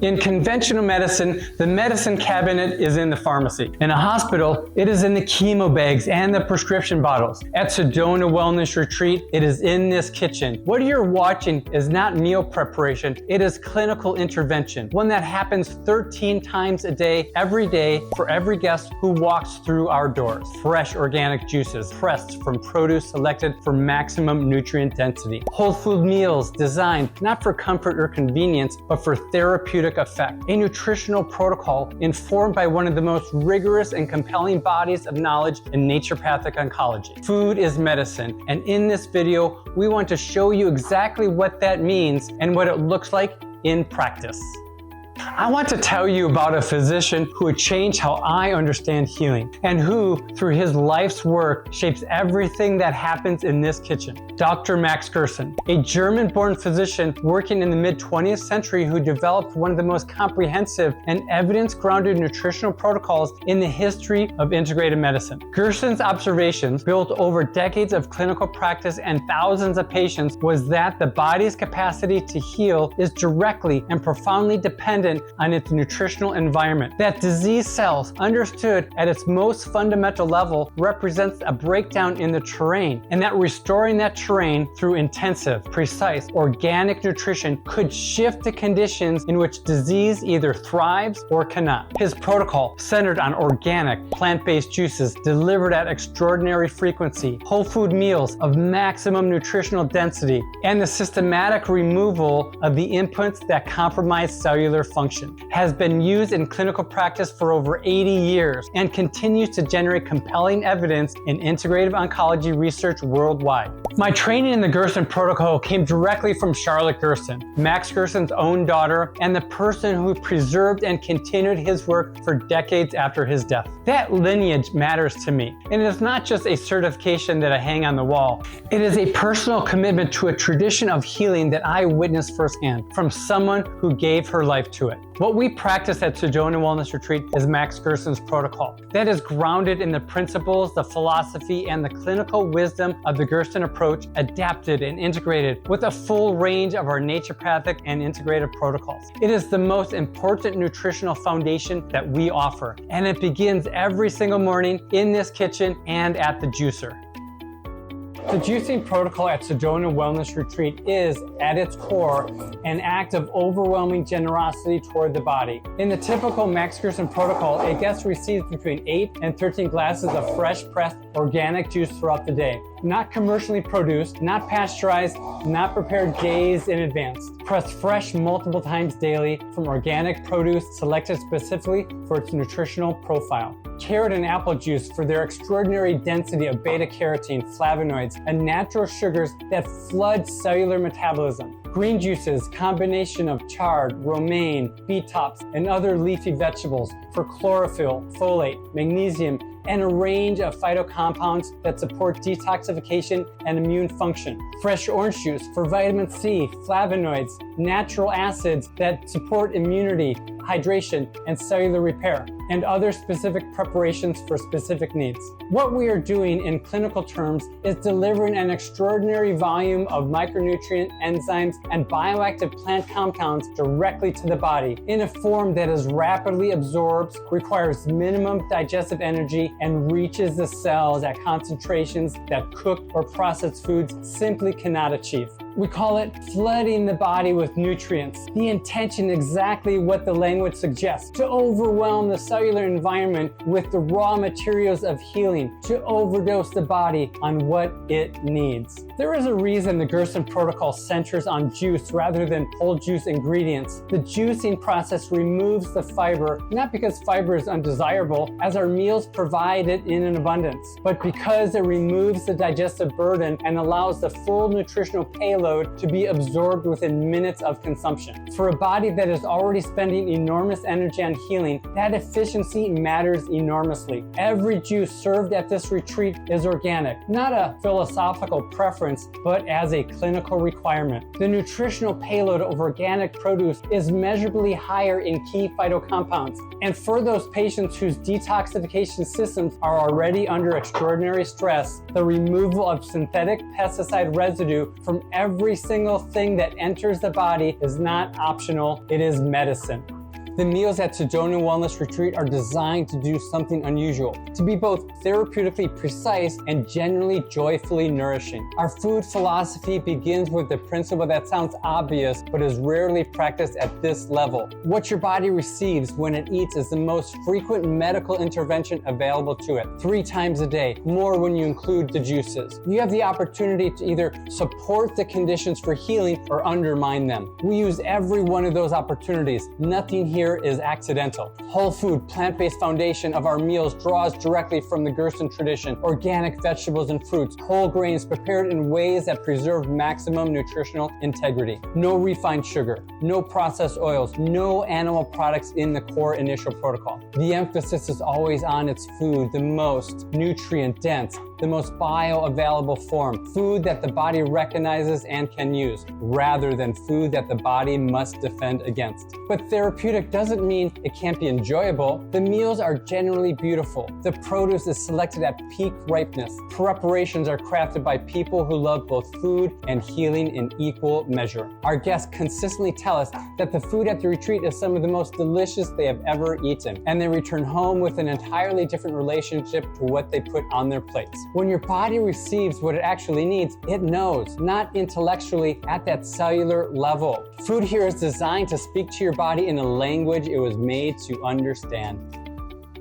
In conventional medicine, the medicine cabinet is in the pharmacy. In a hospital, it is in the chemo bags and the prescription bottles. At Sedona Wellness Retreat, it is in this kitchen. What you're watching is not meal preparation, it is clinical intervention, one that happens 13 times a day, every day, for every guest who walks through our doors. Fresh organic juices, pressed from produce selected for maximum nutrient density. Whole food meals designed not for comfort or convenience, but for therapeutic effect. A nutritional protocol informed by one of the most rigorous and compelling bodies of knowledge in naturopathic oncology. Food is medicine, and in this video, we want to show you exactly what that means and what it looks like in practice. I want to tell you about a physician who had changed how I understand healing and who, through his life's work, shapes everything that happens in this kitchen. Dr. Max Gerson, a German-born physician working in the mid-20th century who developed one of the most comprehensive and evidence-grounded nutritional protocols in the history of integrated medicine. Gerson's observations, built over decades of clinical practice and thousands of patients, was that the body's capacity to heal is directly and profoundly dependent on its nutritional environment. That disease cells, understood at its most fundamental level, represents a breakdown in the terrain, and that restoring that terrain through intensive, precise, organic nutrition could shift the conditions in which disease either thrives or cannot. His protocol centered on organic, plant-based juices delivered at extraordinary frequency, whole food meals of maximum nutritional density, and the systematic removal of the inputs that compromise cellular function has been used in clinical practice for over 80 years and continues to generate compelling evidence in integrative oncology research worldwide. My training in the Gerson Protocol came directly from Charlotte Gerson, Max Gerson's own daughter, and the person who preserved and continued his work for decades after his death. That lineage matters to me, and it is not just a certification that I hang on the wall. It is a personal commitment to a tradition of healing that I witnessed firsthand from someone who gave her life to it. What we practice at Sedona Wellness Retreat is Max Gerson's protocol. That is grounded in the principles, the philosophy, and the clinical wisdom of the Gerson approach, adapted and integrated with a full range of our naturopathic and integrative protocols. It is the most important nutritional foundation that we offer, and it begins every single morning in this kitchen and at the juicer. The juicing protocol at Sedona Wellness Retreat is, at its core, an act of overwhelming generosity toward the body. In the typical Max Gerson protocol, a guest receives between 8 and 13 glasses of fresh pressed organic juice throughout the day. Not commercially produced, not pasteurized, not prepared days in advance. Pressed fresh multiple times daily from organic produce selected specifically for its nutritional profile. Carrot and apple juice for their extraordinary density of beta-carotene, flavonoids, and natural sugars that flood cellular metabolism. Green juices, combination of chard, romaine, beet tops, and other leafy vegetables for chlorophyll, folate, magnesium, and a range of phytocompounds that support detoxification and immune function. Fresh orange juice for vitamin C, flavonoids, natural acids that support immunity, hydration, and cellular repair, and other specific preparations for specific needs. What we are doing in clinical terms is delivering an extraordinary volume of micronutrient, enzymes, and bioactive plant compounds directly to the body in a form that is rapidly absorbed, requires minimum digestive energy, and reaches the cells at concentrations that cooked or processed foods simply cannot achieve. We call it flooding the body with nutrients. The intention exactly what the language suggests, to overwhelm the cellular environment with the raw materials of healing, to overdose the body on what it needs. There is a reason the Gerson Protocol centers on juice rather than whole juice ingredients. The juicing process removes the fiber, not because fiber is undesirable, as our meals provide it in an abundance, but because it removes the digestive burden and allows the full nutritional payload to be absorbed within minutes of consumption. For a body that is already spending enormous energy on healing, that efficiency matters enormously. Every juice served at this retreat is organic, not a philosophical preference, but as a clinical requirement. The nutritional payload of organic produce is measurably higher in key phytocompounds, and for those patients whose detoxification systems are already under extraordinary stress, the removal of synthetic pesticide residue from every every single thing that enters the body is not optional, it is medicine. The meals at Sedona Wellness Retreat are designed to do something unusual, to be both therapeutically precise and generally joyfully nourishing. Our food philosophy begins with the principle that sounds obvious, but is rarely practiced at this level. What your body receives when it eats is the most frequent medical intervention available to it, 3 times a day, more when you include the juices. You have the opportunity to either support the conditions for healing or undermine them. We use every one of those opportunities. Nothing here is accidental. Whole food, plant-based foundation of our meals draws directly from the Gerson tradition. Organic vegetables and fruits, whole grains prepared in ways that preserve maximum nutritional integrity. No refined sugar, no processed oils, no animal products in the core initial protocol. The emphasis is always on its food, the most nutrient dense, the most bioavailable form, food that the body recognizes and can use, rather than food that the body must defend against. But therapeutic doesn't mean it can't be enjoyable. The meals are generally beautiful. The produce is selected at peak ripeness. Preparations are crafted by people who love both food and healing in equal measure. Our guests consistently tell us that the food at the retreat is some of the most delicious they have ever eaten, and they return home with an entirely different relationship to what they put on their plates. When your body receives what it actually needs, it knows, not intellectually, at that cellular level. Food here is designed to speak to your body in a language it was made to understand.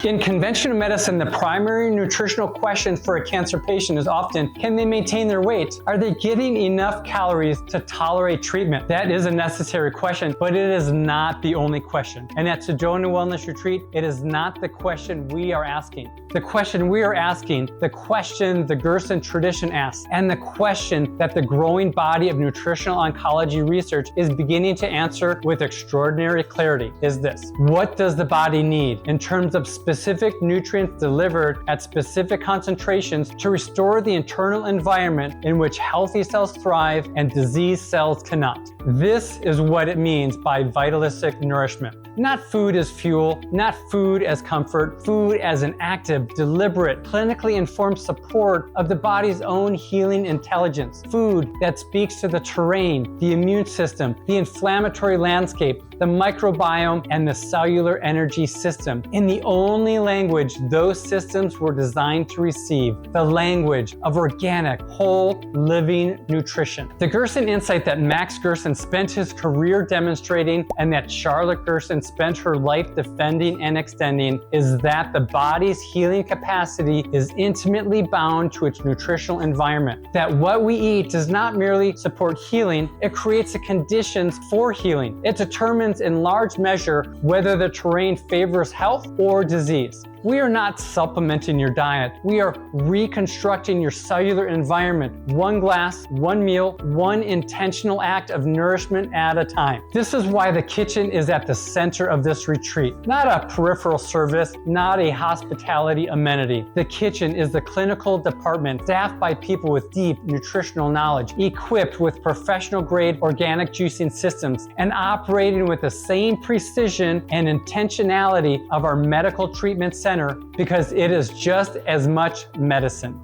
In conventional medicine, the primary nutritional question for a cancer patient is often, can they maintain their weight? Are they getting enough calories to tolerate treatment? That is a necessary question, but it is not the only question. And at Sedona Wellness Retreat, it is not the question we are asking. The question we are asking, the question the Gerson tradition asks, and the question that the growing body of nutritional oncology research is beginning to answer with extraordinary clarity is this: what does the body need in terms of specific nutrients delivered at specific concentrations to restore the internal environment in which healthy cells thrive and diseased cells cannot? This is what it means by vitalistic nourishment. Not food as fuel, not food as comfort, food as an active, deliberate, clinically informed support of the body's own healing intelligence. Food that speaks to the terrain, the immune system, the inflammatory landscape, the microbiome, and the cellular energy system in the only language those systems were designed to receive, the language of organic, whole, living nutrition. The Gerson insight that Max Gerson spent his career demonstrating and that Charlotte Gerson spent her life defending and extending is that the body's healing capacity is intimately bound to its nutritional environment. That what we eat does not merely support healing, it creates the conditions for healing. It determines in large measure whether the terrain favors health or disease. We are not supplementing your diet. We are reconstructing your cellular environment, one glass, one meal, one intentional act of nourishment at a time. This is why the kitchen is at the center of this retreat. Not a peripheral service, not a hospitality amenity. The kitchen is the clinical department staffed by people with deep nutritional knowledge, equipped with professional-grade organic juicing systems, and operating with the same precision and intentionality of our medical treatment center, because it is just as much medicine.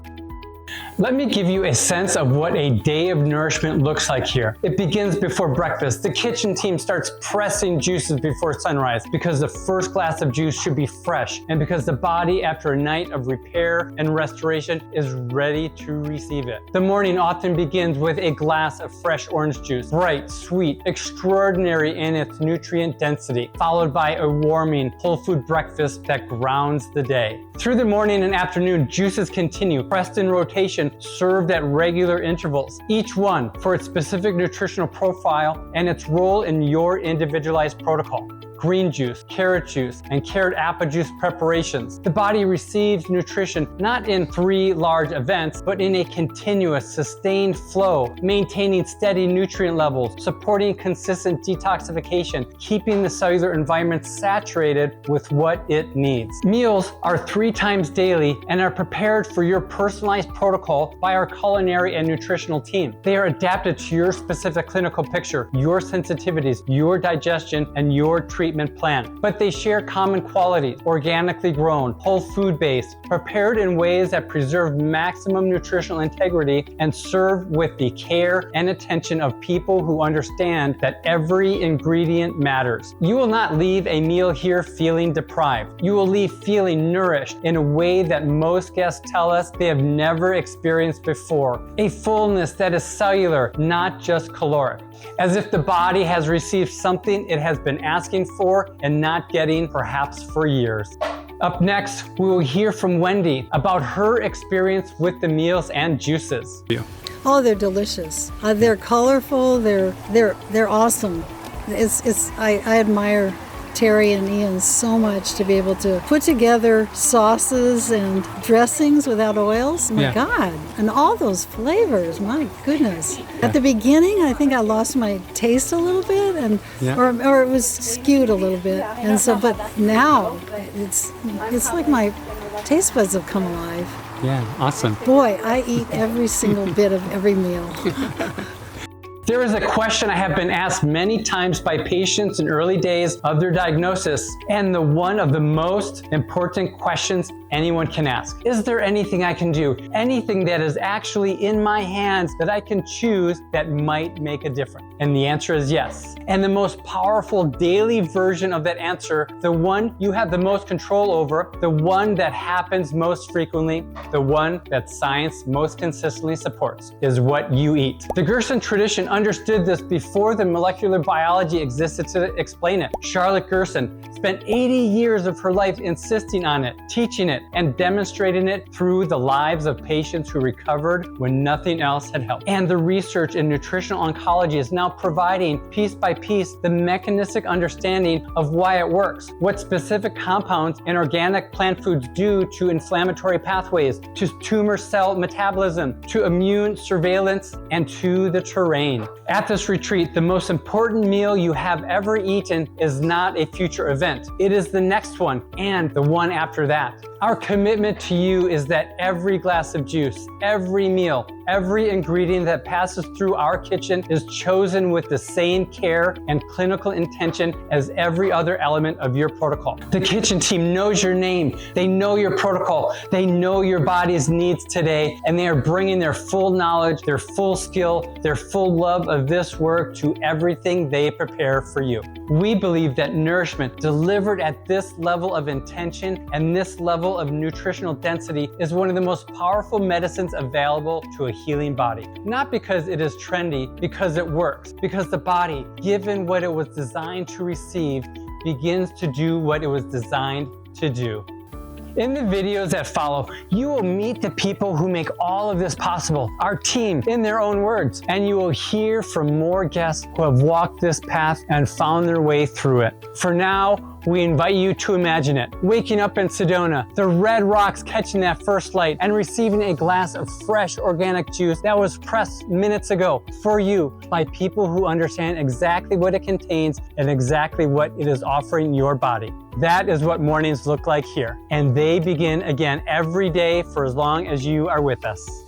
Let me give you a sense of what a day of nourishment looks like here. It begins before breakfast. The kitchen team starts pressing juices before sunrise because the first glass of juice should be fresh and because the body, after a night of repair and restoration, is ready to receive it. The morning often begins with a glass of fresh orange juice, bright, sweet, extraordinary in its nutrient density, followed by a warming, whole food breakfast that grounds the day. Through the morning and afternoon, juices continue, pressed in rotation, served at regular intervals, each one for its specific nutritional profile and its role in your individualized protocol. Green juice, carrot juice, and carrot apple juice preparations. The body receives nutrition not in 3 large events, but in a continuous, sustained flow, maintaining steady nutrient levels, supporting consistent detoxification, keeping the cellular environment saturated with what it needs. Meals are 3 times daily and are prepared for your personalized protocol by our culinary and nutritional team. They are adapted to your specific clinical picture, your sensitivities, your digestion, and your treatment treatment plan, but they share common qualities: organically grown, whole food based, prepared in ways that preserve maximum nutritional integrity and serve with the care and attention of people who understand that every ingredient matters. You will not leave a meal here feeling deprived. You will leave feeling nourished in a way that most guests tell us they have never experienced before. A fullness that is cellular, not just caloric. As if the body has received something it has been asking for and not getting perhaps for years. Up next, we will hear from Wendy about her experience with the meals and juices. Oh, they're delicious. They're colorful. They're awesome. I admire Terry and Ian so much to be able to put together sauces and dressings without oils. My God. And all those flavors, my goodness. At the beginning, I think I lost my taste a little bit, and or it was skewed a little bit. And so, but now it's like my taste buds have come alive. Yeah, awesome. Boy, I eat every single bit of every meal. There is a question I have been asked many times by patients in early days of their diagnosis, and one of the most important questions anyone can ask. Is there anything I can do? Anything that is actually in my hands that I can choose that might make a difference? And the answer is yes. And the most powerful daily version of that answer, the one you have the most control over, the one that happens most frequently, the one that science most consistently supports, is what you eat. The Gerson tradition understood this before the molecular biology existed to explain it. Charlotte Gerson spent 80 years of her life insisting on it, teaching it, and demonstrating it through the lives of patients who recovered when nothing else had helped. And the research in nutritional oncology is now providing, piece by piece, the mechanistic understanding of why it works, what specific compounds in organic plant foods do to inflammatory pathways, to tumor cell metabolism, to immune surveillance, and to the terrain. At this retreat, the most important meal you have ever eaten is not a future event. It is the next one and the one after that. Our commitment to you is that every glass of juice, every meal, every ingredient that passes through our kitchen is chosen with the same care and clinical intention as every other element of your protocol. The kitchen team knows your name, they know your protocol, they know your body's needs today, and they are bringing their full knowledge, their full skill, their full love of this work to everything they prepare for you. We believe that nourishment delivered at this level of intention and this level of nutritional density is one of the most powerful medicines available to a healing body. Not because it is trendy, because it works, because the body, given what it was designed to receive, begins to do what it was designed to do. In the videos that follow, you will meet the people who make all of this possible, our team, in their own words, and you will hear from more guests who have walked this path and found their way through it. For now, we invite you to imagine it. Waking up in Sedona, the red rocks catching that first light, and receiving a glass of fresh organic juice that was pressed minutes ago for you by people who understand exactly what it contains and exactly what it is offering your body. That is what mornings look like here. And they begin again every day for as long as you are with us.